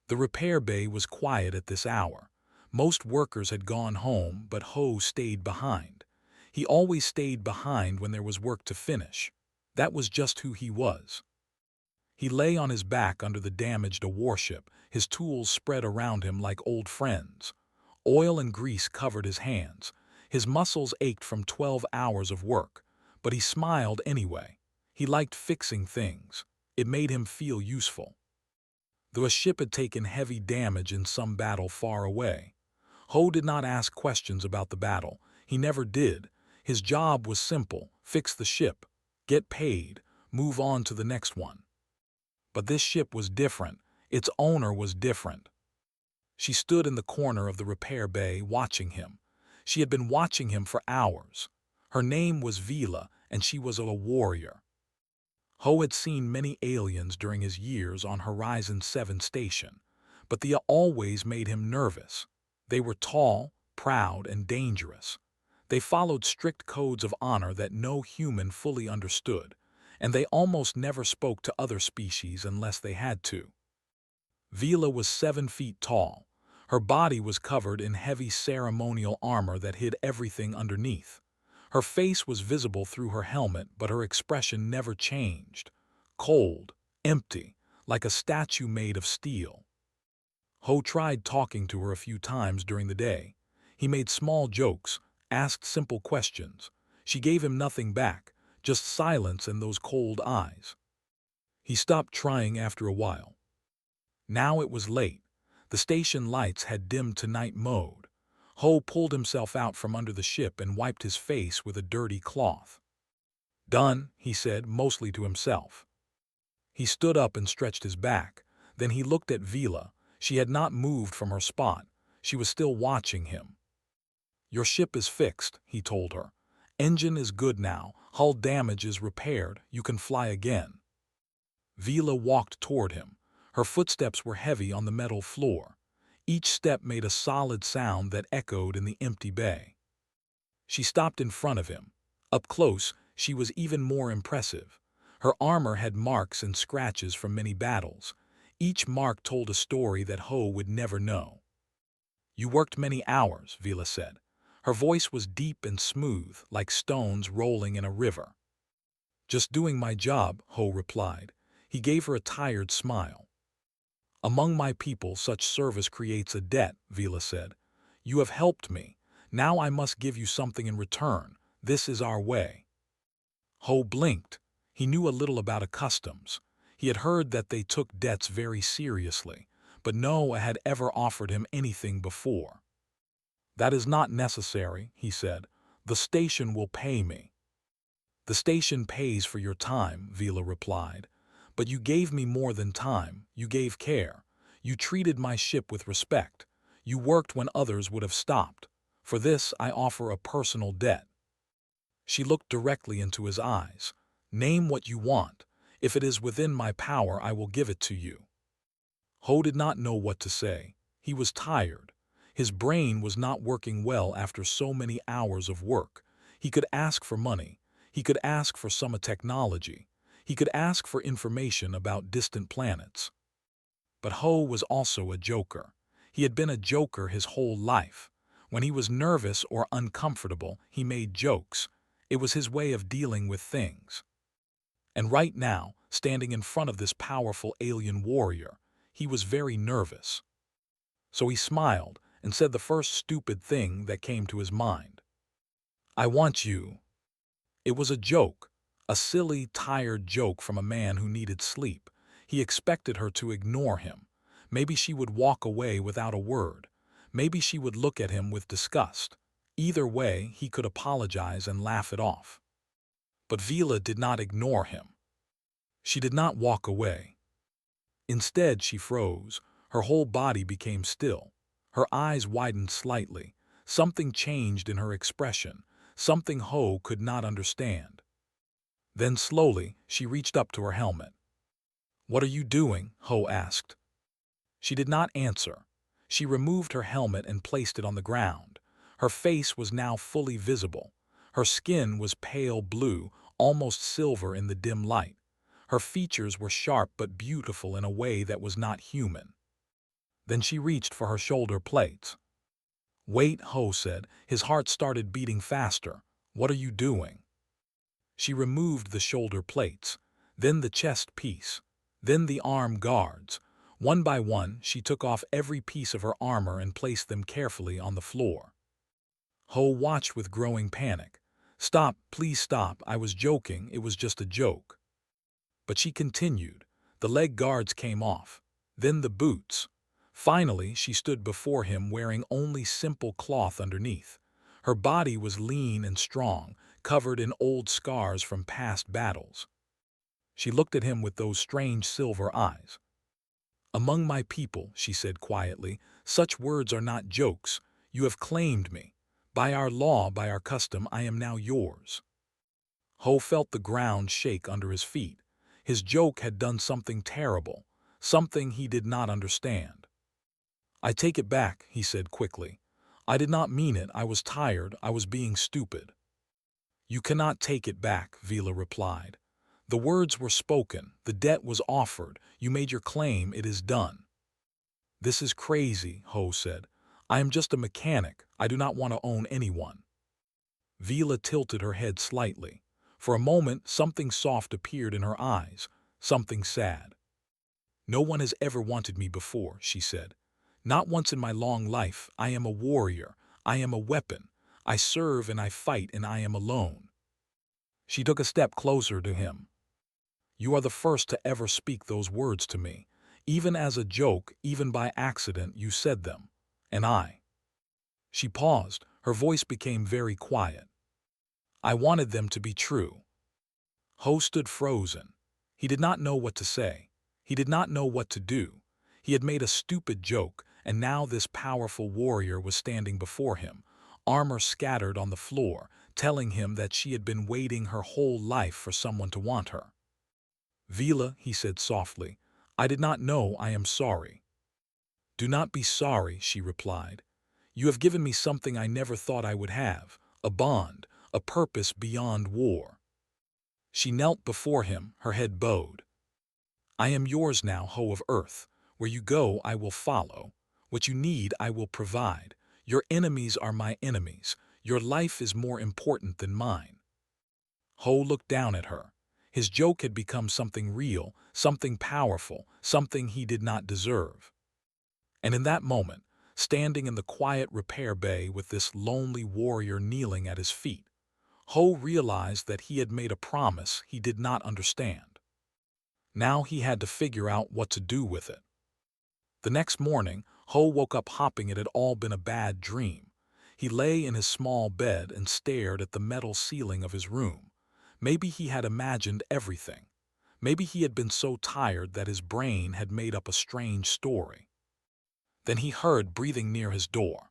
The repair bay was quiet at this hour. Most workers had gone home, but Ho stayed behind. He always stayed behind when there was work to finish. That was just who he was. He lay on his back under the damaged warship, his tools spread around him like old friends. Oil and grease covered his hands. His muscles ached from 12 hours of work, but he smiled anyway. He liked fixing things. It made him feel useful. The ship had taken heavy damage in some battle far away. Ho did not ask questions about the battle. He never did. His job was simple: fix the ship, get paid, move on to the next one. But this ship was different. Its owner was different. She stood in the corner of the repair bay watching him. She had been watching him for hours. Her name was Vila, and she was a warrior. Ho had seen many aliens during his years on Horizon 7 station, but they always made him nervous. They were tall, proud, and dangerous. They followed strict codes of honor that no human fully understood, and they almost never spoke to other species unless they had to. Vila was 7 feet tall. Her body was covered in heavy ceremonial armor that hid everything underneath. Her face was visible through her helmet, but her expression never changed. Cold, empty, like a statue made of steel. Ho tried talking to her a few times during the day. He made small jokes, asked simple questions. She gave him nothing back, just silence and those cold eyes. He stopped trying after a while. Now it was late. The station lights had dimmed to night mode. Ho pulled himself out from under the ship and wiped his face with a dirty cloth. "Done," he said, mostly to himself. He stood up and stretched his back. Then he looked at Vila. She had not moved from her spot. She was still watching him. "Your ship is fixed," he told her. "Engine is good now. Hull damage is repaired. You can fly again." Vila walked toward him. Her footsteps were heavy on the metal floor. Each step made a solid sound that echoed in the empty bay. She stopped in front of him. Up close, she was even more impressive. Her armor had marks and scratches from many battles. Each mark told a story that Ho would never know. "You worked many hours," Vila said. Her voice was deep and smooth, like stones rolling in a river. "Just doing my job," Ho replied. He gave her a tired smile. "Among my people, such service creates a debt," Vila said. "You have helped me. Now I must give you something in return. This is our way." Ho blinked. He knew a little about customs. He had heard that they took debts very seriously, but no one had ever offered him anything before. "That is not necessary," he said. "The station will pay me." "The station pays for your time," Vila replied. "But you gave me more than time. You gave care. You treated my ship with respect. You worked when others would have stopped. For this I offer a personal debt." She looked directly into his eyes. "Name what you want. If it is within my power, I will give it to you." Ho did not know what to say. He was tired. His brain was not working well after so many hours of work. He could ask for money. He could ask for some technology. He could ask for information about distant planets. But Ho was also a joker. He had been a joker his whole life. When he was nervous or uncomfortable, he made jokes. It was his way of dealing with things. And right now, standing in front of this powerful alien warrior, he was very nervous. So he smiled and said the first stupid thing that came to his mind. "I want you." It was a joke. A silly, tired joke from a man who needed sleep. He expected her to ignore him. Maybe she would walk away without a word. Maybe she would look at him with disgust. Either way, he could apologize and laugh it off. But Vila did not ignore him. She did not walk away. Instead, she froze. Her whole body became still. Her eyes widened slightly. Something changed in her expression. Something Ho could not understand. Then slowly, she reached up to her helmet. "What are you doing?" Ho asked. She did not answer. She removed her helmet and placed it on the ground. Her face was now fully visible. Her skin was pale blue, almost silver in the dim light. Her features were sharp but beautiful in a way that was not human. Then she reached for her shoulder plates. "Wait," Ho said. His heart started beating faster. "What are you doing?" She removed the shoulder plates, then the chest piece, then the arm guards. One by one, she took off every piece of her armor and placed them carefully on the floor. Ho watched with growing panic. "Stop, please stop, I was joking, it was just a joke." But she continued. The leg guards came off, then the boots. Finally, she stood before him wearing only simple cloth underneath. Her body was lean and strong, covered in old scars from past battles. She looked at him with those strange silver eyes. "Among my people," she said quietly, "such words are not jokes. You have claimed me. By our law, by our custom, I am now yours." Ho felt the ground shake under his feet. His joke had done something terrible, something he did not understand. "I take it back," he said quickly. "I did not mean it, I was tired, I was being stupid." "You cannot take it back," Vila replied. "The words were spoken, the debt was offered, you made your claim, it is done." "This is crazy," Ho said. "I am just a mechanic, I do not want to own anyone." Vila tilted her head slightly. For a moment, something soft appeared in her eyes, something sad. "No one has ever wanted me before," she said. "Not once in my long life. I am a warrior. I am a weapon. I serve and I fight and I am alone." She took a step closer to him. "You are the first to ever speak those words to me. Even as a joke, even by accident, you said them. And I—" She paused. Her voice became very quiet. "I wanted them to be true." Ho stood frozen. He did not know what to say. He did not know what to do. He had made a stupid joke, and now this powerful warrior was standing before him, armor scattered on the floor, telling him that she had been waiting her whole life for someone to want her. "Vila," he said softly, "I did not know, I am sorry." "Do not be sorry," she replied. "You have given me something I never thought I would have, a bond, a purpose beyond war." She knelt before him, her head bowed. "I am yours now, Ho of Earth. Where you go, I will follow. What you need, I will provide. Your enemies are my enemies. Your life is more important than mine." Ho looked down at her. His joke had become something real, something powerful, something he did not deserve. And in that moment, standing in the quiet repair bay with this lonely warrior kneeling at his feet, Ho realized that he had made a promise he did not understand. Now he had to figure out what to do with it. The next morning, Ho woke up hoping it had all been a bad dream. He lay in his small bed and stared at the metal ceiling of his room. Maybe he had imagined everything. Maybe he had been so tired that his brain had made up a strange story. Then he heard breathing near his door.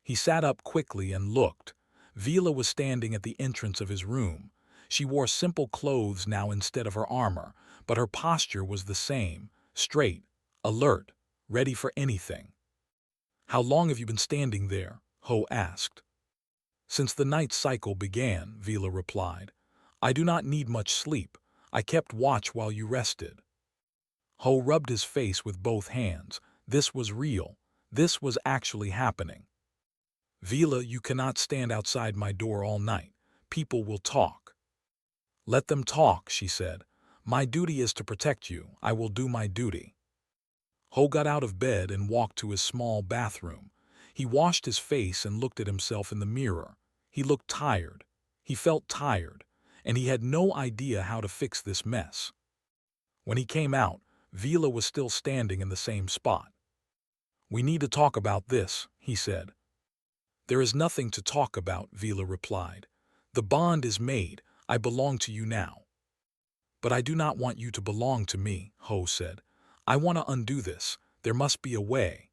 He sat up quickly and looked. Vila was standing at the entrance of his room. She wore simple clothes now instead of her armor, but her posture was the same, straight, alert, ready for anything. "How long have you been standing there?" Ho asked. "Since the night cycle began," Vila replied. "I do not need much sleep. I kept watch while you rested." Ho rubbed his face with both hands. This was real. This was actually happening. "Vila, you cannot stand outside my door all night. People will talk." "Let them talk," she said. "My duty is to protect you. I will do my duty." Ho got out of bed and walked to his small bathroom. He washed his face and looked at himself in the mirror. He looked tired. He felt tired, and he had no idea how to fix this mess. When he came out, Vila was still standing in the same spot. "We need to talk about this," he said. "There is nothing to talk about," Vila replied. "The bond is made. I belong to you now." "But I do not want you to belong to me," Ho said. "I want to undo this. There must be a way."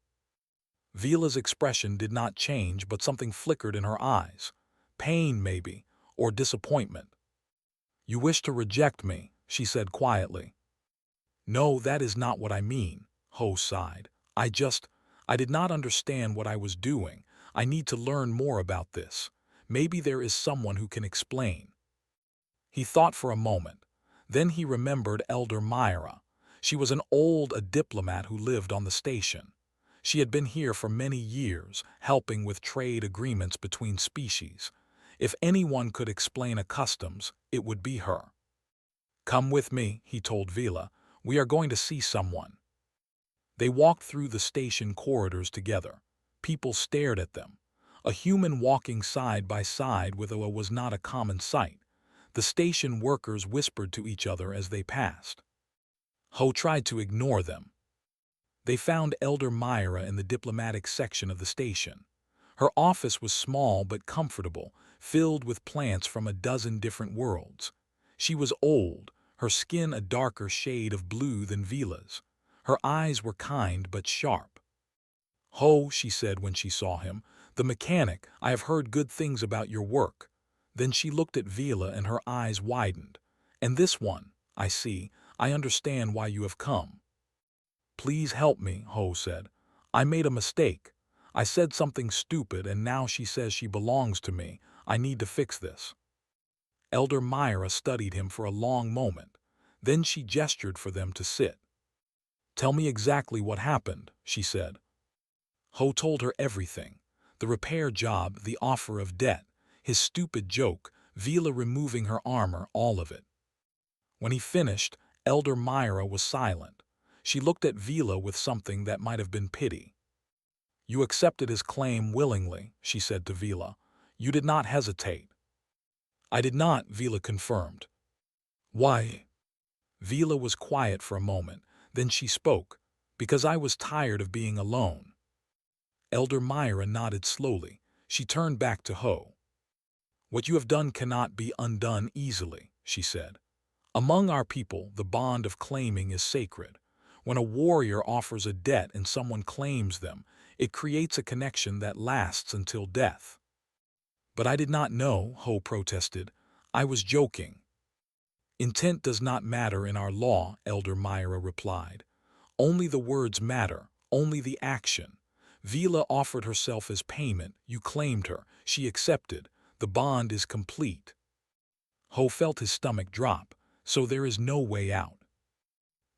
Vila's expression did not change, but something flickered in her eyes. Pain, maybe, or disappointment. "You wish to reject me," she said quietly. "No, that is not what I mean," Ho sighed. I did not understand what I was doing. I need to learn more about this. Maybe there is someone who can explain." He thought for a moment. Then he remembered Elder Myra. She was a diplomat who lived on the station. She had been here for many years, helping with trade agreements between species. If anyone could explain a customs, it would be her. "Come with me," he told Vila. "We are going to see someone." They walked through the station corridors together. People stared at them. A human walking side by side with Oa was not a common sight. The station workers whispered to each other as they passed. Ho tried to ignore them. They found Elder Myra in the diplomatic section of the station. Her office was small but comfortable, filled with plants from a dozen different worlds. She was old, her skin a darker shade of blue than Vila's. Her eyes were kind but sharp. "Ho," she said when she saw him, "the mechanic, I have heard good things about your work." Then she looked at Vila and her eyes widened. "And this one, I see, I understand why you have come." "Please help me," Ho said. "I made a mistake. I said something stupid and now she says she belongs to me. I need to fix this." Elder Myra studied him for a long moment. Then she gestured for them to sit. "Tell me exactly what happened," she said. Ho told her everything. The repair job, the offer of debt, his stupid joke, Vila removing her armor, all of it. When he finished, Elder Myra was silent. She looked at Vila with something that might have been pity. "You accepted his claim willingly," she said to Vila. "You did not hesitate." "I did not," Vila confirmed. "Why?" Vila was quiet for a moment. Then she spoke. "Because I was tired of being alone." Elder Myra nodded slowly. She turned back to Ho. "What you have done cannot be undone easily," she said. "Among our people, the bond of claiming is sacred. When a warrior offers a debt and someone claims them, it creates a connection that lasts until death." "But I did not know," Ho protested. "I was joking." "Intent does not matter in our law," Elder Myra replied. "Only the words matter, only the action. Vila offered herself as payment, you claimed her, she accepted. The bond is complete." Ho felt his stomach drop. "So there is no way out."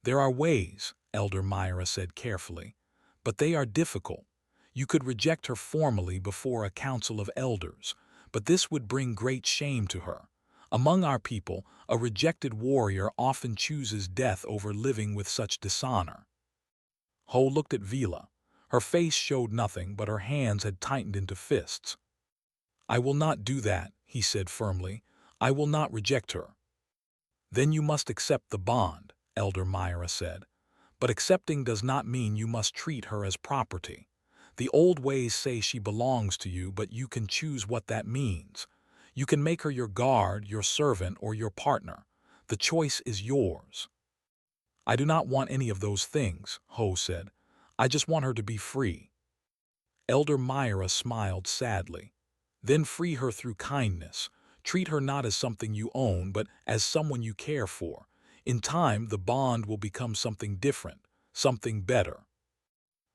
"There are ways," Elder Myra said carefully, "but they are difficult. You could reject her formally before a council of elders, but this would bring great shame to her. Among our people, a rejected warrior often chooses death over living with such dishonor." Ho looked at Vila. Her face showed nothing, but her hands had tightened into fists. "I will not do that," he said firmly. "I will not reject her." "Then you must accept the bond," Elder Myra said. "But accepting does not mean you must treat her as property. The old ways say she belongs to you, but you can choose what that means. You can make her your guard, your servant, or your partner. The choice is yours." "I do not want any of those things," Ho said. "I just want her to be free." Elder Myra smiled sadly. "Then free her through kindness. Treat her not as something you own, but as someone you care for. In time, the bond will become something different, something better."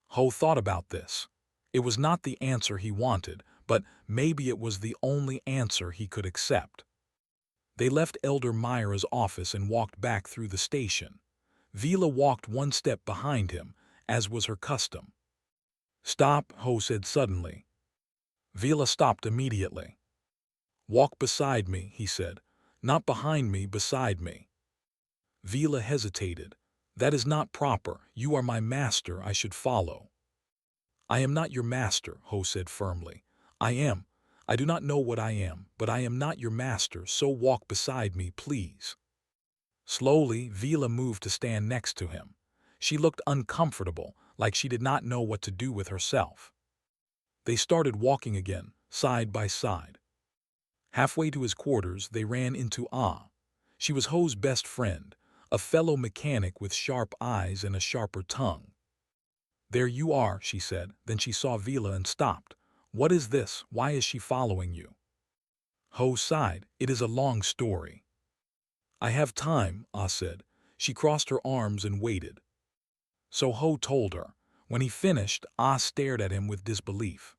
Ho thought about this. It was not the answer he wanted, but maybe it was the only answer he could accept. They left Elder Myra's office and walked back through the station. Vila walked one step behind him, as was her custom. "Stop," Ho said suddenly. Vila stopped immediately. "Walk beside me," he said. "Not behind me, beside me." Vila hesitated. "That is not proper. You are my master, I should follow." "I am not your master," Ho said firmly. "I am. I do not know what I am, but I am not your master, so walk beside me, please." Slowly, Vila moved to stand next to him. She looked uncomfortable, like she did not know what to do with herself. They started walking again, side by side. Halfway to his quarters, they ran into Ah. She was Ho's best friend, a fellow mechanic with sharp eyes and a sharper tongue. "There you are," she said. Then she saw Vila and stopped. "What is this? Why is she following you?" Ho sighed. "It is a long story." "I have time," Ah said. She crossed her arms and waited. So Ho told her. When he finished, Ah stared at him with disbelief.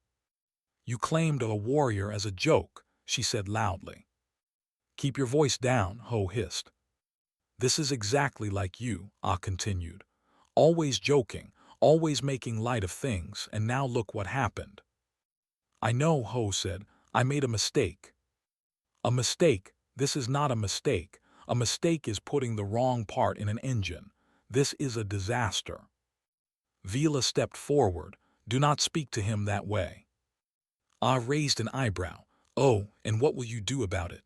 "You claimed a warrior as a joke," she said loudly. "Keep your voice down," Ho hissed. "This is exactly like you," Ah continued. "Always joking, always making light of things, and now look what happened." "I know," Ho said. "I made a mistake." "A mistake? This is not a mistake. A mistake is putting the wrong part in an engine. This is a disaster." Vila stepped forward. "Do not speak to him that way." Ah raised an eyebrow. "Oh, and what will you do about it?"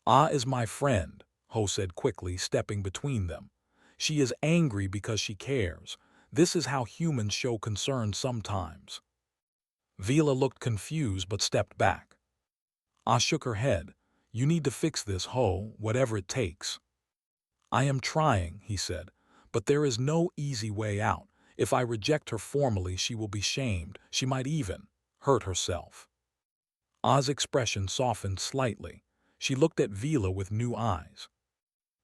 "Ah is my friend," Ho said quickly, stepping between them. "She is angry because she cares. This is how humans show concern sometimes." Vila looked confused but stepped back. Ah shook her head. "You need to fix this, Ho, whatever it takes." "I am trying," he said, "but there is no easy way out. If I reject her formally, she will be shamed. She might even hurt herself." Ah's expression softened slightly. She looked at Vila with new eyes.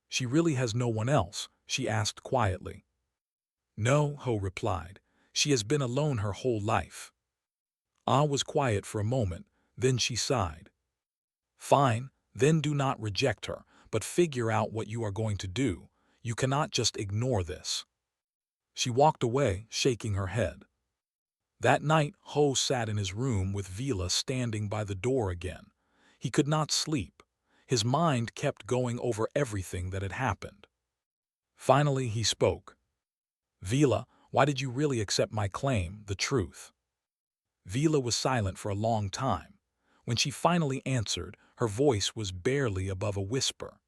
"She really has no one else?" she asked quietly. "No," Ho replied. "She has been alone her whole life." Ah was quiet for a moment, then she sighed. "Fine, then do not reject her, but figure out what you are going to do. You cannot just ignore this." She walked away, shaking her head. That night, Ho sat in his room with Vila standing by the door again. He could not sleep. His mind kept going over everything that had happened. Finally, he spoke. "Vila, why did you really accept my claim, the truth?" Vila was silent for a long time. When she finally answered, her voice was barely above a whisper.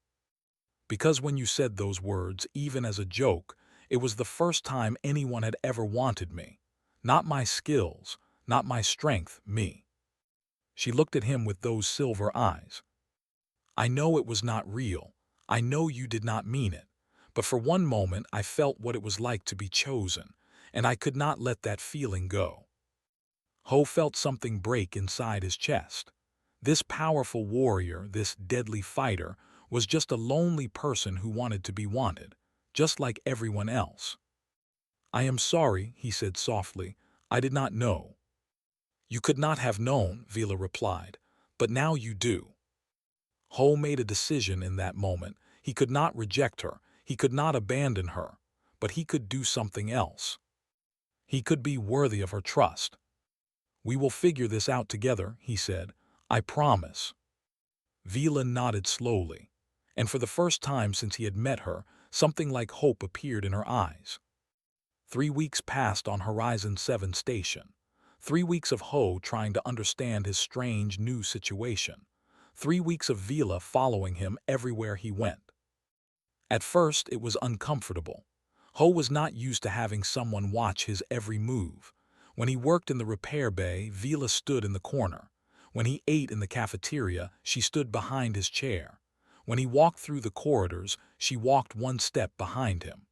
"Because when you said those words, even as a joke, it was the first time anyone had ever wanted me. Not my skills, not my strength, me." She looked at him with those silver eyes. "I know it was not real. I know you did not mean it. But for one moment I felt what it was like to be chosen, and I could not let that feeling go." Ho felt something break inside his chest. This powerful warrior, this deadly fighter, was just a lonely person who wanted to be wanted, just like everyone else. "I am sorry," he said softly. "I did not know." "You could not have known," Vila replied, "but now you do." Ho made a decision in that moment. He could not reject her, he could not abandon her, but he could do something else. He could be worthy of her trust. "We will figure this out together," he said. "I promise." Vila nodded slowly, and for the first time since he had met her, something like hope appeared in her eyes. 3 weeks passed on Horizon 7 station. 3 weeks of Ho trying to understand his strange new situation. 3 weeks of Vila following him everywhere he went. At first, it was uncomfortable. Ho was not used to having someone watch his every move. When he worked in the repair bay, Vila stood in the corner. When he ate in the cafeteria, she stood behind his chair. When he walked through the corridors, she walked one step behind him.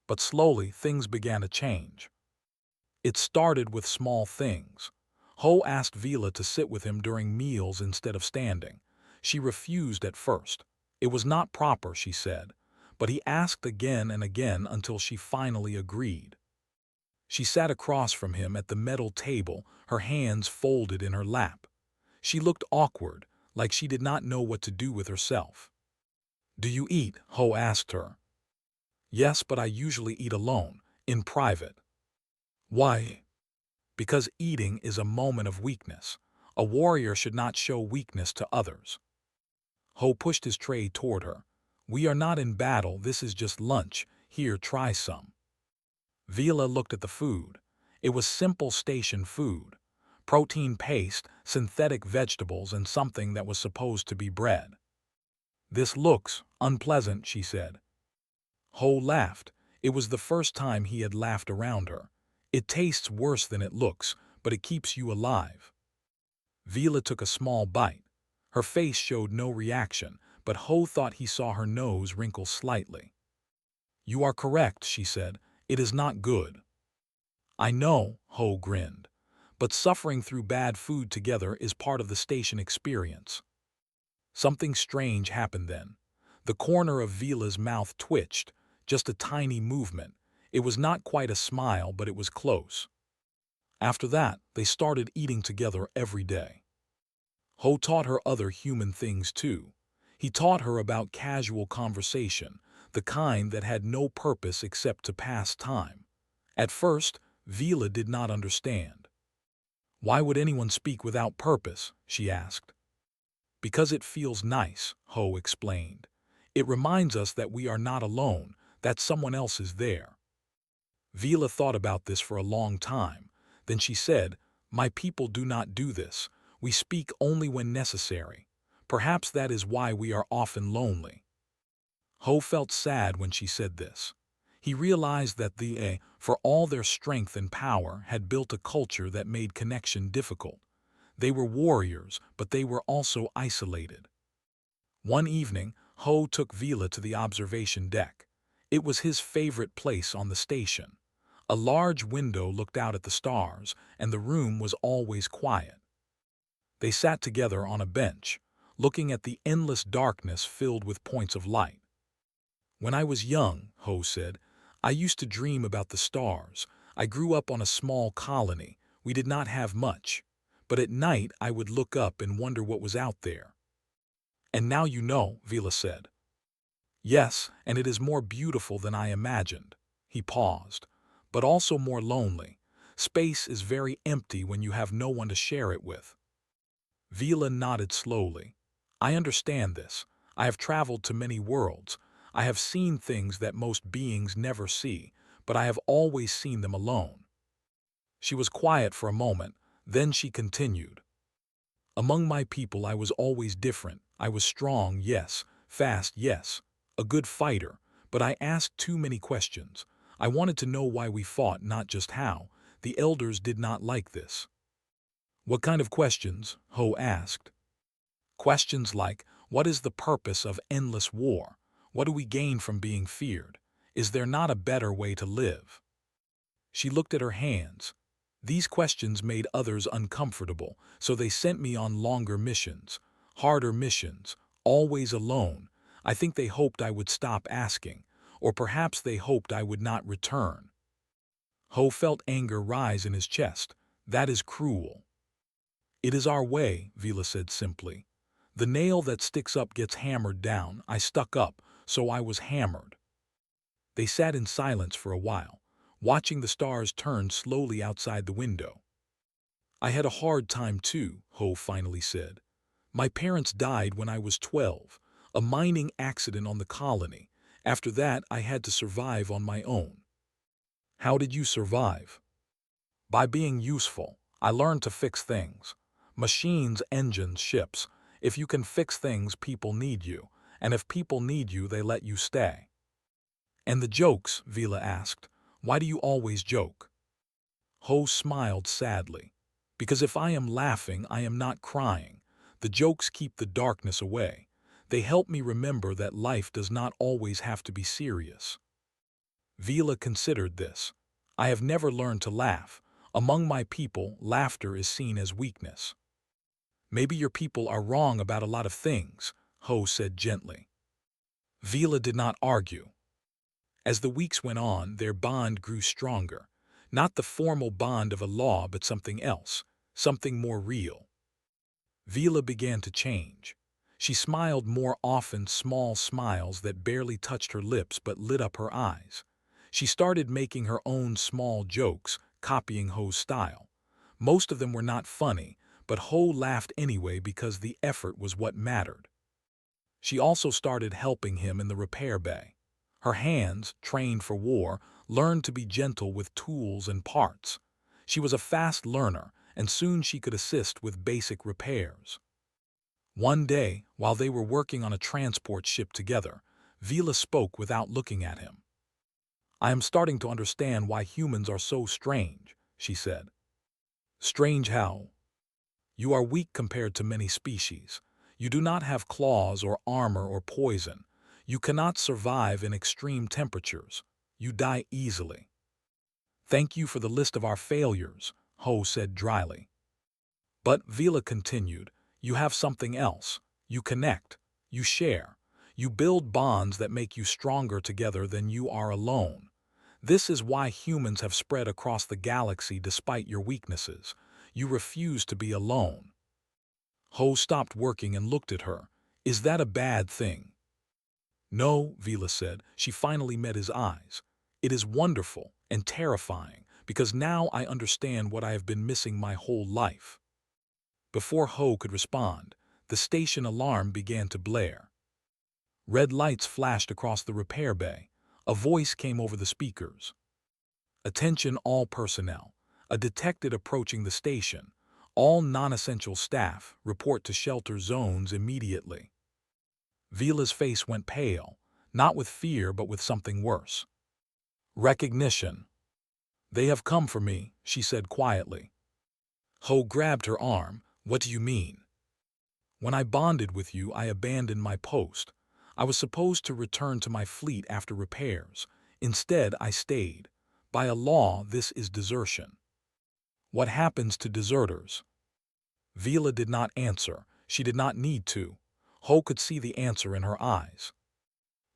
But slowly, things began to change. It started with small things. Ho asked Vila to sit with him during meals instead of standing. She refused at first. It was not proper, she said, but he asked again and again until she finally agreed. She sat across from him at the metal table, her hands folded in her lap. She looked awkward, like she did not know what to do with herself. "Do you eat?" Ho asked her. "Yes, but I usually eat alone, in private." "Why?" "Because eating is a moment of weakness. A warrior should not show weakness to others." Ho pushed his tray toward her. "We are not in battle, this is just lunch. Here, try some." Vila looked at the food. It was simple station food. Protein paste, synthetic vegetables, and something that was supposed to be bread. "This looks unpleasant," she said. Ho laughed. It was the first time he had laughed around her. "It tastes worse than it looks, but it keeps you alive." Vila took a small bite. Her face showed no reaction, but Ho thought he saw her nose wrinkle slightly. "You are correct," she said. "It is not good." "I know," Ho grinned. "But suffering through bad food together is part of the station experience." Something strange happened then. The corner of Vila's mouth twitched, just a tiny movement. It was not quite a smile, but it was close. After that, they started eating together every day. Ho taught her other human things too. He taught her about casual conversation, the kind that had no purpose except to pass time. At first, Vila did not understand. "Why would anyone speak without purpose?" she asked. "Because it feels nice," Ho explained. "It reminds us that we are not alone, that someone else is there." Vila thought about this for a long time. Then she said, "My people do not do this. We speak only when necessary. Perhaps that is why we are often lonely." Ho felt sad when she said this. He realized that for all their strength and power, had built a culture that made connection difficult. They were warriors, but they were also isolated. One evening, Ho took Vila to the observation deck. It was his favorite place on the station. A large window looked out at the stars, and the room was always quiet. They sat together on a bench, looking at the endless darkness filled with points of light. "When I was young," Ho said, "I used to dream about the stars. I grew up on a small colony. We did not have much. But at night I would look up and wonder what was out there." "And now you know," Vila said. "Yes, and it is more beautiful than I imagined." He paused. "But also more lonely. Space is very empty when you have no one to share it with." Vila nodded slowly. "I understand this. I have traveled to many worlds. I have seen things that most beings never see, but I have always seen them alone." She was quiet for a moment, then she continued. "Among my people I was always different. I was strong, yes. Fast, yes. A good fighter, but I asked too many questions. I wanted to know why we fought, not just how. The elders did not like this." "What kind of questions?" Ho asked. "Questions like, what is the purpose of endless war? What do we gain from being feared? Is there not a better way to live?" She looked at her hands. "These questions made others uncomfortable, so they sent me on longer missions, harder missions, always alone. I think they hoped I would stop asking, or perhaps they hoped I would not return." Ho felt anger rise in his chest. "That is cruel." "It is our way," Vila said simply. "The nail that sticks up gets hammered down. I stuck up, so I was hammered." They sat in silence for a while, watching the stars turn slowly outside the window. "I had a hard time too," Ho finally said. "My parents died when I was 12, a mining accident on the colony. After that, I had to survive on my own." "How did you survive?" "By being useful. I learned to fix things. Machines, engines, ships. If you can fix things, people need you. And if people need you, they let you stay." "And the jokes?" Vila asked. "Why do you always joke?" Ho smiled sadly. "Because if I am laughing, I am not crying. The jokes keep the darkness away. They help me remember that life does not always have to be serious." Vila considered this. "I have never learned to laugh. Among my people, laughter is seen as weakness." "Maybe your people are wrong about a lot of things," Ho said gently. Vila did not argue. As the weeks went on, their bond grew stronger. Not the formal bond of a law, but something else, something more real. Vila began to change. She smiled more often, small smiles that barely touched her lips but lit up her eyes. She started making her own small jokes, copying Ho's style. Most of them were not funny, but Ho laughed anyway because the effort was what mattered. She also started helping him in the repair bay. Her hands, trained for war, learned to be gentle with tools and parts. She was a fast learner, and soon she could assist with basic repairs. One day, while they were working on a transport ship together, Vila spoke without looking at him. "I am starting to understand why humans are so strange," she said. "Strange how?" "You are weak compared to many species. You do not have claws or armor or poison. You cannot survive in extreme temperatures. You die easily." "Thank you for the list of our failures," Ho said dryly. "But," Vila continued, "you have something else. You connect. You share. You build bonds that make you stronger together than you are alone. This is why humans have spread across the galaxy despite your weaknesses. You refuse to be alone." Ho stopped working and looked at her. "Is that a bad thing?" "No," Vila said. She finally met his eyes. "It is wonderful. and terrifying, because now I understand what I have been missing my whole life. Before Ho could respond, the station alarm began to blare. Red lights flashed across the repair bay. A voice came over the speakers. "Attention all personnel. A detected approaching the station. All non-essential staff, report to shelter zones immediately." Vila's face went pale, not with fear but with something worse. "Recognition. They have come for me," she said quietly. Ho grabbed her arm. "What do you mean?" "When I bonded with you, I abandoned my post. I was supposed to return to my fleet after repairs. Instead, I stayed. By a law, this is desertion." "What happens to deserters?" Vila did not answer. She did not need to. Ho could see the answer in her eyes.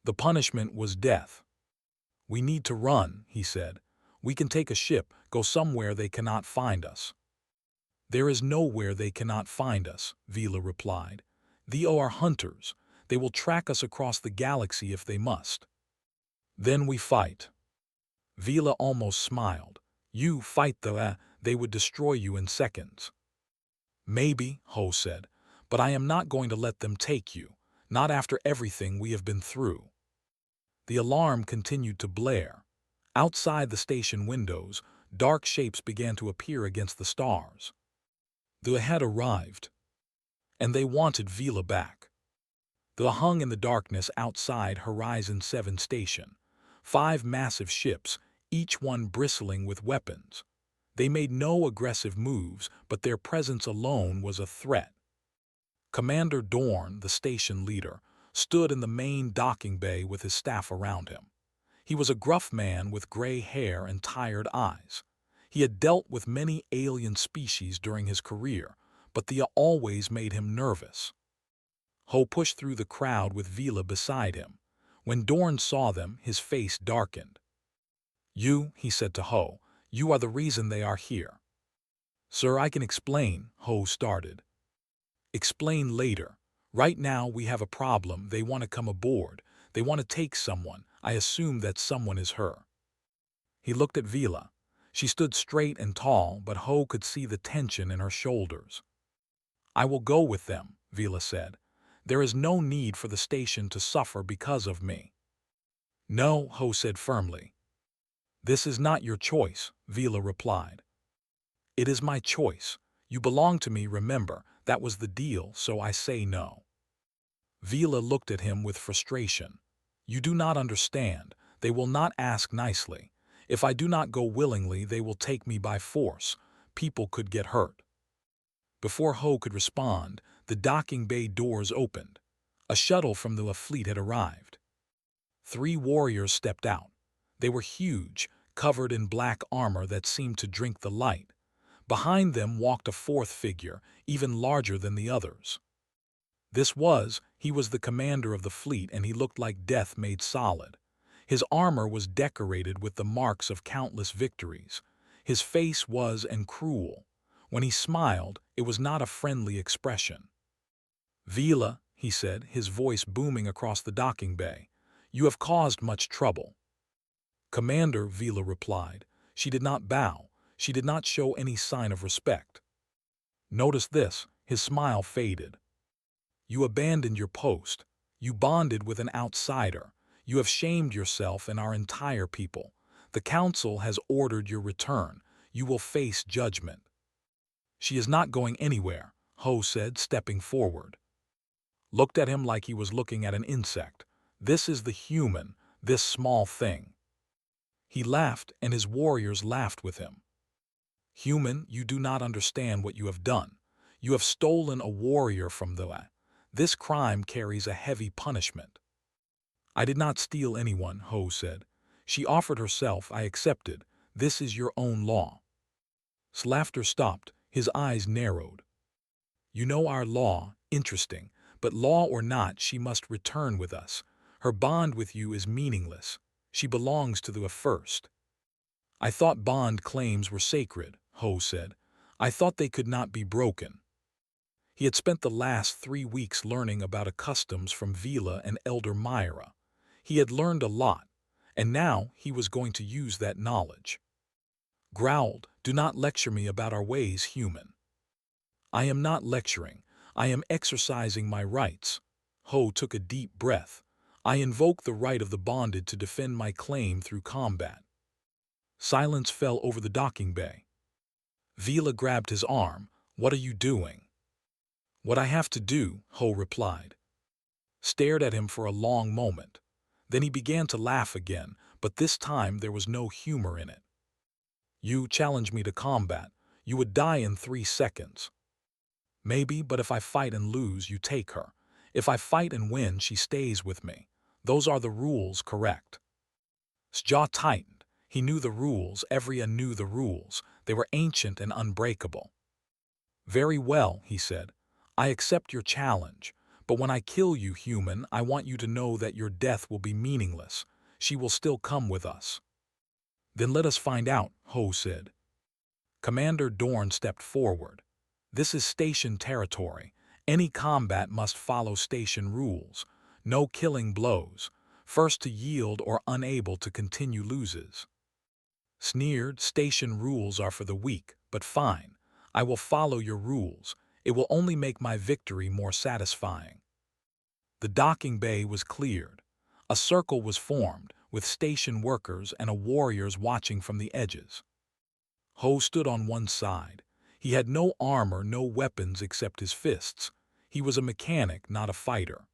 The punishment was death. "We need to run," he said. "We can take a ship, go somewhere they cannot find us." "There is nowhere they cannot find us," Vila replied. "They are hunters. They will track us across the galaxy if they must." "Then we fight." Vila almost smiled. "You fight they would destroy you in seconds." "Maybe," Ho said, "but I am not going to let them take you, not after everything we have been through." The alarm continued to blare. Outside the station windows, dark shapes began to appear against the stars. They had arrived, and they wanted Vila back. They hung in the darkness outside Horizon 7 station. 5 massive ships, each one bristling with weapons. They made no aggressive moves, but their presence alone was a threat. Commander Dorn, the station leader, stood in the main docking bay with his staff around him. He was a gruff man with gray hair and tired eyes. He had dealt with many alien species during his career, but they always made him nervous. Ho pushed through the crowd with Vila beside him. When Dorn saw them, his face darkened. "You," he said to Ho, "you are the reason they are here." "Sir, I can explain," Ho started. "Explain later. Right now we have a problem. They want to come aboard. They want to take someone. I assume that someone is her." He looked at Vila. She stood straight and tall, but Ho could see the tension in her shoulders. "I will go with them," Vila said. "There is no need for the station to suffer because of me." "No," Ho said firmly. "This is not your choice," Vila replied. "It is my choice. You belong to me, remember. That was the deal, so I say no." Vila looked at him with frustration. "You do not understand. They will not ask nicely. If I do not go willingly, they will take me by force. People could get hurt." Before Ho could respond, the docking bay doors opened. A shuttle from the fleet had arrived. 3 warriors stepped out. They were huge, covered in black armor that seemed to drink the light. Behind them walked a 4th figure, even larger than the others. He was the commander of the fleet, and he looked like death made solid. His armor was decorated with the marks of countless victories. His face was cruel. When he smiled, it was not a friendly expression. "Vila," he said, his voice booming across the docking bay, "you have caused much trouble." "Commander," Vila replied. She did not bow. She did not show any sign of respect. "Notice this," his smile faded. "You abandoned your post. You bonded with an outsider. You have shamed yourself and our entire people. The council has ordered your return. You will face judgment." "She is not going anywhere," Ho said, stepping forward. Looked at him like he was looking at an insect. "This is the human, this small thing." He laughed, and his warriors laughed with him. "Human, you do not understand what you have done. You have stolen a warrior from the... This crime carries a heavy punishment." "I did not steal anyone," Ho said. "She offered herself, I accepted. This is your own law." Laughter stopped, his eyes narrowed. "You know our law, interesting, but law or not, she must return with us. Her bond with you is meaningless. She belongs to the first." "I thought bond claims were sacred," Ho said. "I thought they could not be broken." He had spent the last 3 weeks learning about customs from Vila and Elder Myra. He had learned a lot, And now he was going to use that knowledge. Growled, "Do not lecture me about our ways, human." "I am not lecturing. I am exercising my rights." Ho took a deep breath. "I invoke the right of the bonded to defend my claim through combat." Silence fell over the docking bay. Vila grabbed his arm. "What are you doing?" "What I have to do," Ho replied. Stared at him for a long moment. Then he began to laugh again, but this time there was no humor in it. "You challenge me to combat. You would die in 3 seconds. Maybe, but if I fight and lose, you take her. If I fight and win, she stays with me. Those are the rules, correct?" His jaw tightened. He knew the rules, everyone knew the rules. They were ancient and unbreakable. "Very well," he said. "I accept your challenge. But when I kill you, human, I want you to know that your death will be meaningless. She will still come with us." "Then let us find out," Ho said. Commander Dorn stepped forward. "This is station territory. Any combat must follow station rules. No killing blows. First to yield or unable to continue loses." Sneered, "Station rules are for the weak, but fine. I will follow your rules. It will only make my victory more satisfying." The docking bay was cleared. A circle was formed, with station workers and warriors watching from the edges. Ho stood on one side. He had no armor, no weapons except his fists. He was a mechanic, not a fighter.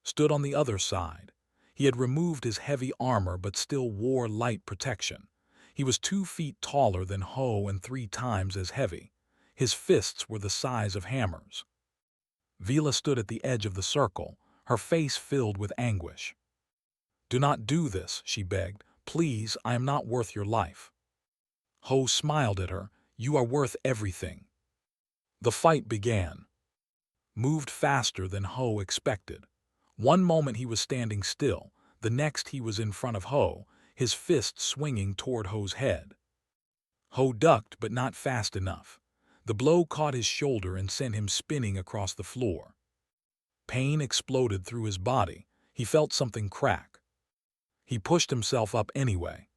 Stood on the other side. He had removed his heavy armor but still wore light protection. He was 2 feet taller than Ho and 3 times as heavy. His fists were the size of hammers. Vila stood at the edge of the circle, her face filled with anguish. "Do not do this," she begged. "Please, I am not worth your life." Ho smiled at her. "You are worth everything." The fight began. Moved faster than Ho expected. One moment he was standing still, the next he was in front of Ho, his fist swinging toward Ho's head. Ho ducked, but not fast enough. The blow caught his shoulder and sent him spinning across the floor. Pain exploded through his body. He felt something crack. He pushed himself up anyway.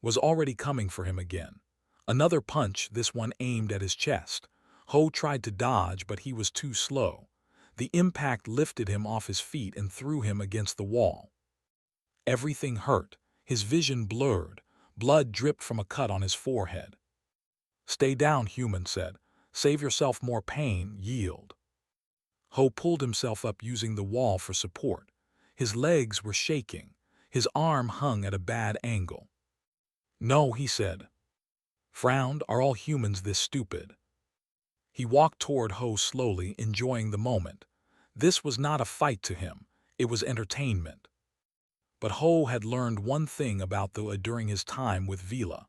Was already coming for him again. Another punch, this one aimed at his chest. Ho tried to dodge, but he was too slow. The impact lifted him off his feet and threw him against the wall. Everything hurt. His vision blurred. Blood dripped from a cut on his forehead. "Stay down," Human said. "Save yourself more pain, yield." Ho pulled himself up using the wall for support. His legs were shaking. His arm hung at a bad angle. "No," he said. Frowned, "Are all humans this stupid?" He walked toward Ho slowly, enjoying the moment. This was not a fight to him. It was entertainment. But Ho had learned one thing about during his time with Vila.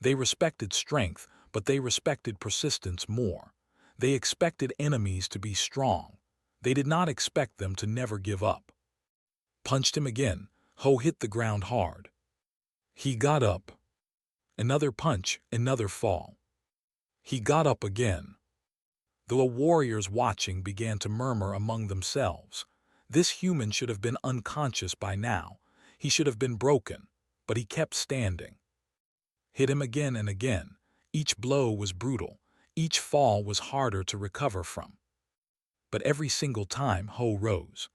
They respected strength, but they respected persistence more. They expected enemies to be strong. They did not expect them to never give up. Punched him again. Ho hit the ground hard. He got up. Another punch, another fall. He got up again. The warriors watching began to murmur among themselves. This human should have been unconscious by now. He should have been broken, but he kept standing. Hit him again and again. Each blow was brutal. Each fall was harder to recover from. But every single time Ho rose.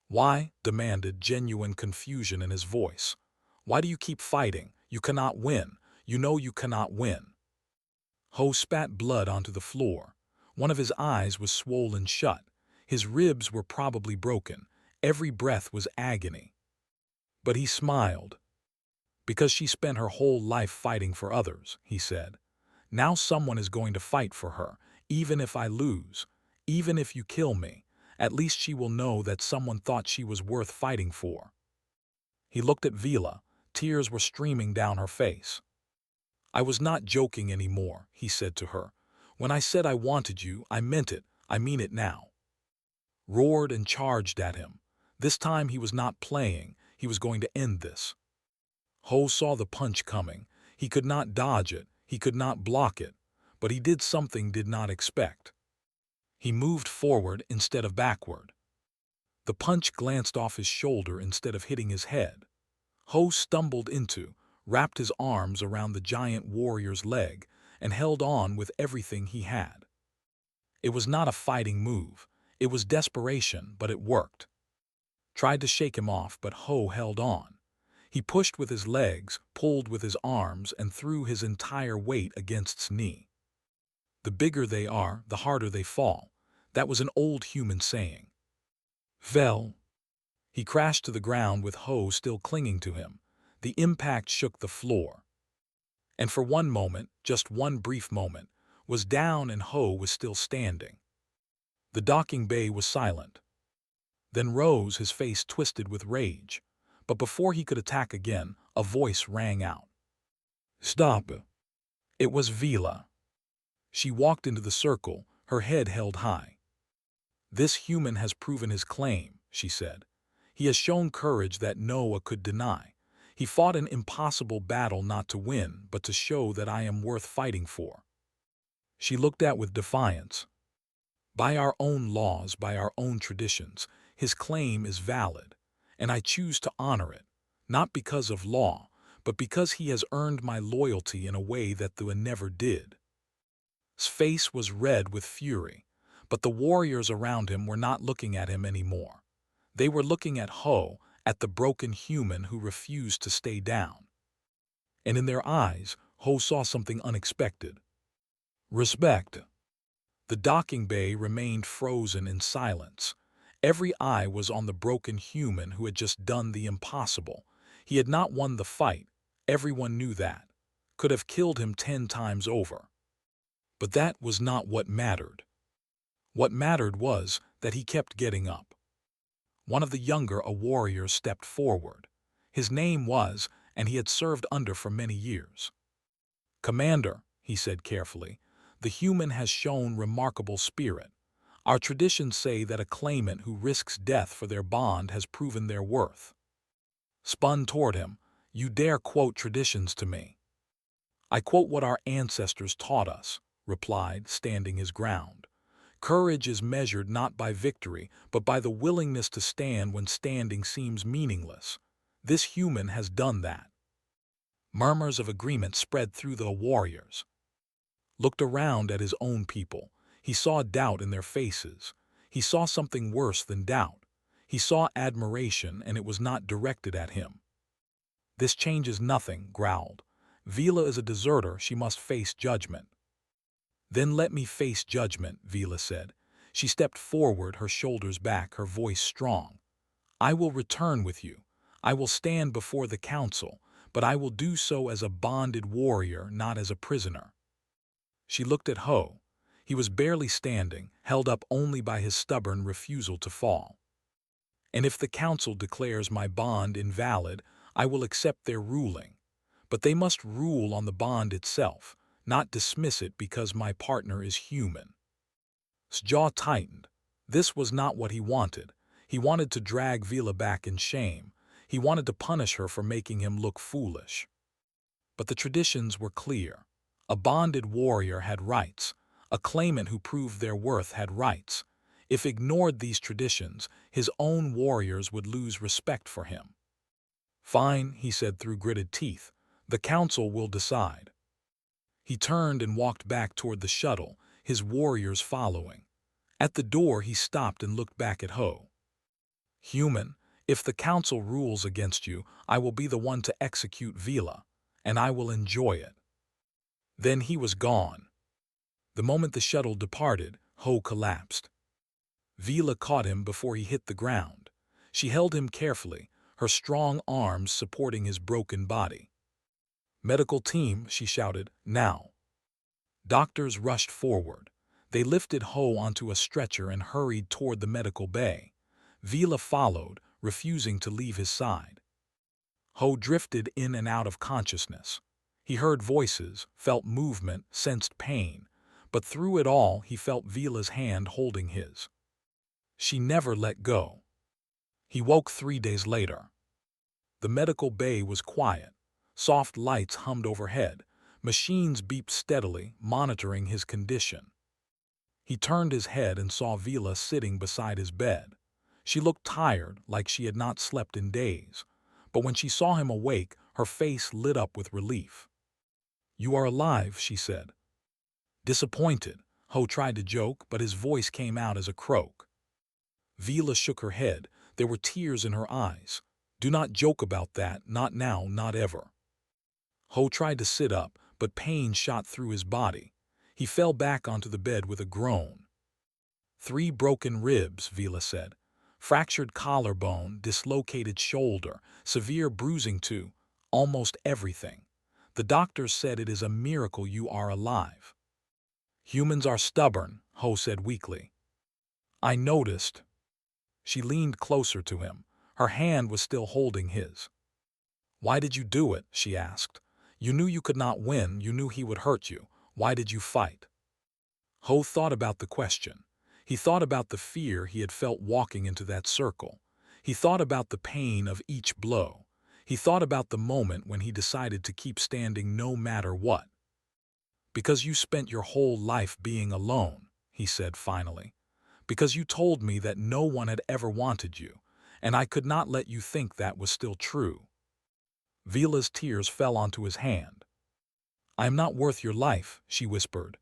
"Why?" demanded, genuine confusion in his voice. "Why do you keep fighting? You cannot win. You know you cannot win." Ho spat blood onto the floor. One of his eyes was swollen shut. His ribs were probably broken. Every breath was agony. But he smiled. "Because she spent her whole life fighting for others," he said. "Now someone is going to fight for her, even if I lose. Even if you kill me, at least she will know that someone thought she was worth fighting for." He looked at Vila. Tears were streaming down her face. "I was not joking anymore," he said to her. "When I said I wanted you, I meant it. I mean it now." Roared and charged at him. This time he was not playing. He was going to end this. Ho saw the punch coming. He could not dodge it. He could not block it. But he did something did not expect. He moved forward instead of backward. The punch glanced off his shoulder instead of hitting his head. Ho stumbled into, wrapped his arms around the giant warrior's leg, and held on with everything he had. It was not a fighting move. It was desperation, but it worked. Tried to shake him off, but Ho held on. He pushed with his legs, pulled with his arms, and threw his entire weight against's knee. The bigger they are, the harder they fall. That was an old human saying. Fell. He crashed to the ground with Ho still clinging to him. The impact shook the floor. And for one moment, just one brief moment, was down and Ho was still standing. The docking bay was silent. Then rose, his face twisted with rage. But before he could attack again, a voice rang out. Stop! It was Vila. She walked into the circle, her head held high. This human has proven his claim, she said. He has shown courage that Noah could deny. He fought an impossible battle not to win, but to show that I am worth fighting for. She looked at with defiance. By our own laws, by our own traditions, his claim is valid, and I choose to honor it, not because of law, but because he has earned my loyalty in a way that the never did. His face was red with fury, but the warriors around him were not looking at him anymore. They were looking at Ho, at the broken human who refused to stay down. And in their eyes, Ho saw something unexpected. Respect. The docking bay remained frozen in silence. Every eye was on the broken human who had just done the impossible. He had not won the fight. Everyone knew that. Could have killed him 10 times over. But that was not what mattered. What mattered was that he kept getting up. One of the younger, a warrior, stepped forward. His name was, and he had served under for many years. Commander, he said carefully, the human has shown remarkable spirit. Our traditions say that a claimant who risks death for their bond has proven their worth. Spun toward him, you dare quote traditions to me? I quote what our ancestors taught us, replied, standing his ground. Courage is measured not by victory, but by the willingness to stand when standing seems meaningless. This human has done that. Murmurs of agreement spread through the warriors. Looked around at his own people. He saw doubt in their faces. He saw something worse than doubt. He saw admiration, and it was not directed at him. This changes nothing, growled. Vila is a deserter, she must face judgment. Then let me face judgment, Vila said. She stepped forward, her shoulders back, her voice strong. I will return with you. I will stand before the council, but I will do so as a bonded warrior, not as a prisoner. She looked at Ho. He was barely standing, held up only by his stubborn refusal to fall. And if the council declares my bond invalid, I will accept their ruling. But they must rule on the bond itself, not dismiss it because my partner is human. His jaw tightened. This was not what he wanted. He wanted to drag Vila back in shame. He wanted to punish her for making him look foolish. But the traditions were clear. A bonded warrior had rights. A claimant who proved their worth had rights. If ignored these traditions, his own warriors would lose respect for him. Fine, he said through gritted teeth. The council will decide. He turned and walked back toward the shuttle, his warriors following. At the door he stopped and looked back at Ho. Human, if the council rules against you, I will be the one to execute Vila, and I will enjoy it. Then he was gone. The moment the shuttle departed, Ho collapsed. Vila caught him before he hit the ground. She held him carefully, her strong arms supporting his broken body. Medical team, she shouted, now. Doctors rushed forward. They lifted Ho onto a stretcher and hurried toward the medical bay. Vila followed, refusing to leave his side. Ho drifted in and out of consciousness. He heard voices, felt movement, sensed pain, but through it all he felt Vila's hand holding his. She never let go. He woke 3 days later. The medical bay was quiet. Soft lights hummed overhead. Machines beeped steadily, monitoring his condition. He turned his head and saw Vila sitting beside his bed. She looked tired, like she had not slept in days. But when she saw him awake, her face lit up with relief. "You are alive," she said. Disappointed, Ho tried to joke, but his voice came out as a croak. Vila shook her head. There were tears in her eyes. "Do not joke about that, not now, not ever." Ho tried to sit up, but pain shot through his body. He fell back onto the bed with a groan. "3 broken ribs," Vila said. "Fractured collarbone, dislocated shoulder, severe bruising too, almost everything. The doctors said it is a miracle you are alive." "Humans are stubborn," Ho said weakly. "I noticed." She leaned closer to him. Her hand was still holding his. "Why did you do it?" she asked. "You knew you could not win, you knew he would hurt you. Why did you fight?" Ho thought about the question. He thought about the fear he had felt walking into that circle. He thought about the pain of each blow. He thought about the moment when he decided to keep standing no matter what. "Because you spent your whole life being alone," he said finally. "Because you told me that no one had ever wanted you, and I could not let you think that was still true." Vila's tears fell onto his hand. "I am not worth your life," she whispered.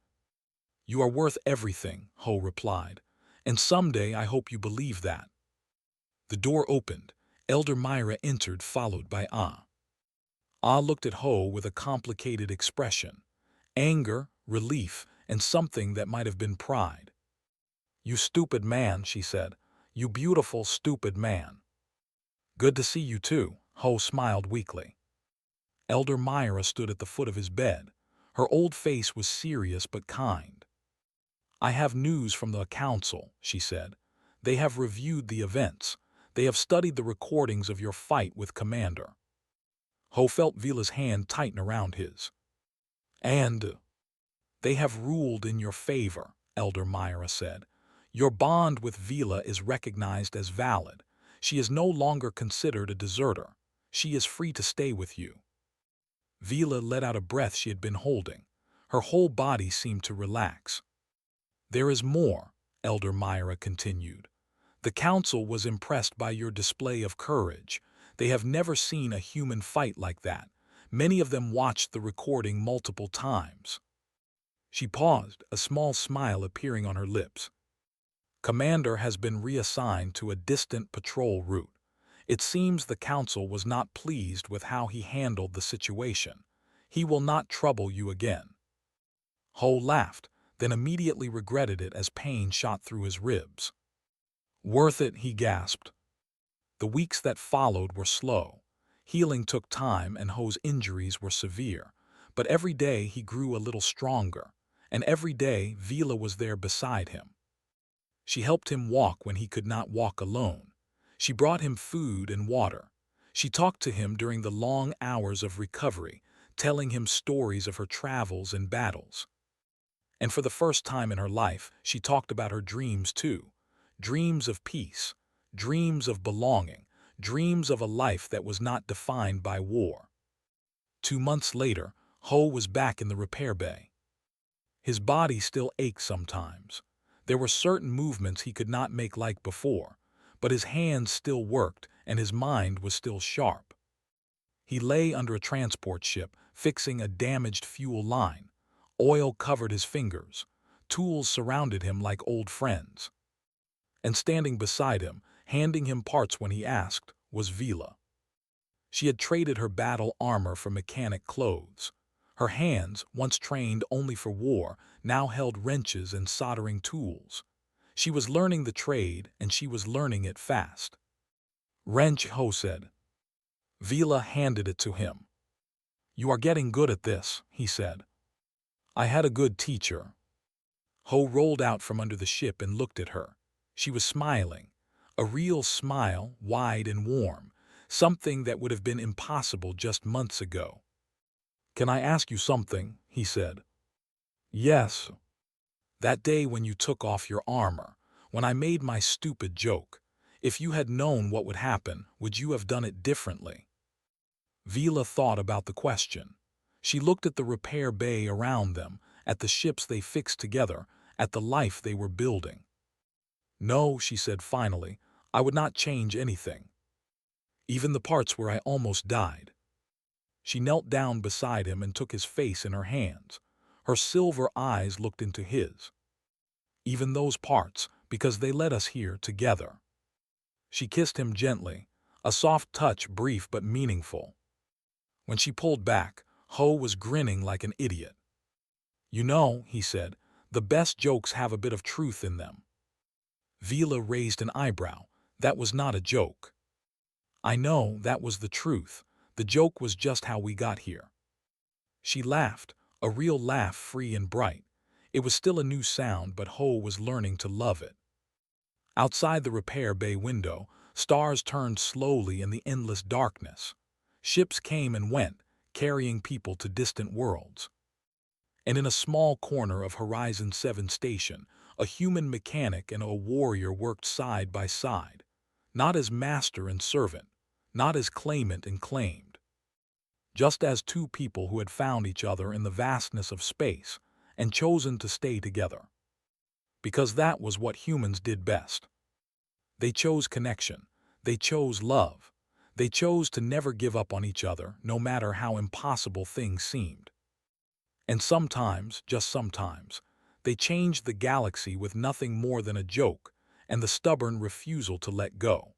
"You are worth everything," Ho replied, "and someday I hope you believe that." The door opened. Elder Myra entered, followed by Ah. Ah looked at Ho with a complicated expression. Anger, relief, and something that might have been pride. "You stupid man," she said. "You beautiful, stupid man." "Good to see you too," Ho smiled weakly. Elder Myra stood at the foot of his bed. Her old face was serious but kind. "I have news from the council," she said. "They have reviewed the events. They have studied the recordings of your fight with Commander." Ho felt Vila's hand tighten around his. "And they have ruled in your favor," Elder Myra said. "Your bond with Vila is recognized as valid. She is no longer considered a deserter. She is free to stay with you." Vila let out a breath she had been holding. Her whole body seemed to relax. "There is more," Elder Myra continued. "The council was impressed by your display of courage. They have never seen a human fight like that. Many of them watched the recording multiple times." She paused, a small smile appearing on her lips. "Commander has been reassigned to a distant patrol route. It seems the council was not pleased with how he handled the situation. He will not trouble you again." Ho laughed, then immediately regretted it as pain shot through his ribs. "Worth it," he gasped. The weeks that followed were slow. Healing took time and Ho's injuries were severe, but every day he grew a little stronger, and every day Vila was there beside him. She helped him walk when he could not walk alone. She brought him food and water. She talked to him during the long hours of recovery, telling him stories of her travels and battles. And for the first time in her life, she talked about her dreams too. Dreams of peace, dreams of belonging, dreams of a life that was not defined by war. 2 months later, Ho was back in the repair bay. His body still ached sometimes. There were certain movements he could not make like before, but his hands still worked and his mind was still sharp. He lay under a transport ship, fixing a damaged fuel line. Oil covered his fingers. Tools surrounded him like old friends. And standing beside him, handing him parts when he asked, was Vila. She had traded her battle armor for mechanic clothes. Her hands, once trained only for war, now held wrenches and soldering tools. She was learning the trade, and she was learning it fast. "Wrench," Ho said. Vila handed it to him. "You are getting good at this," he said. "I had a good teacher." Ho rolled out from under the ship and looked at her. She was smiling. A real smile, wide and warm. Something that would have been impossible just months ago. "Can I ask you something?" he said. "Yes." "That day when you took off your armor, when I made my stupid joke, if you had known what would happen, would you have done it differently?" Vila thought about the question. She looked at the repair bay around them, at the ships they fixed together, at the life they were building. "No," she said finally, "I would not change anything." even the parts where I almost died. She knelt down beside him and took his face in her hands. Her silver eyes looked into his. Even those parts, because they led us here together. She kissed him gently, a soft touch, brief but meaningful. When she pulled back, Ho was grinning like an idiot. "You know," he said, "the best jokes have a bit of truth in them." Vila raised an eyebrow. That was not a joke. "I know, that was the truth. The joke was just how we got here." She laughed, a real laugh, free and bright. It was still a new sound, but Ho was learning to love it. Outside the repair bay window, stars turned slowly in the endless darkness. Ships came and went, carrying people to distant worlds. And in a small corner of Horizon 7 station, a human mechanic and a warrior worked side by side, not as master and servant, not as claimant and claimed, just as two people who had found each other in the vastness of space and chosen to stay together. Because that was what humans did best. They chose connection. They chose love. They chose to never give up on each other, no matter how impossible things seemed. And sometimes, just sometimes, they changed the galaxy with nothing more than a joke and the stubborn refusal to let go.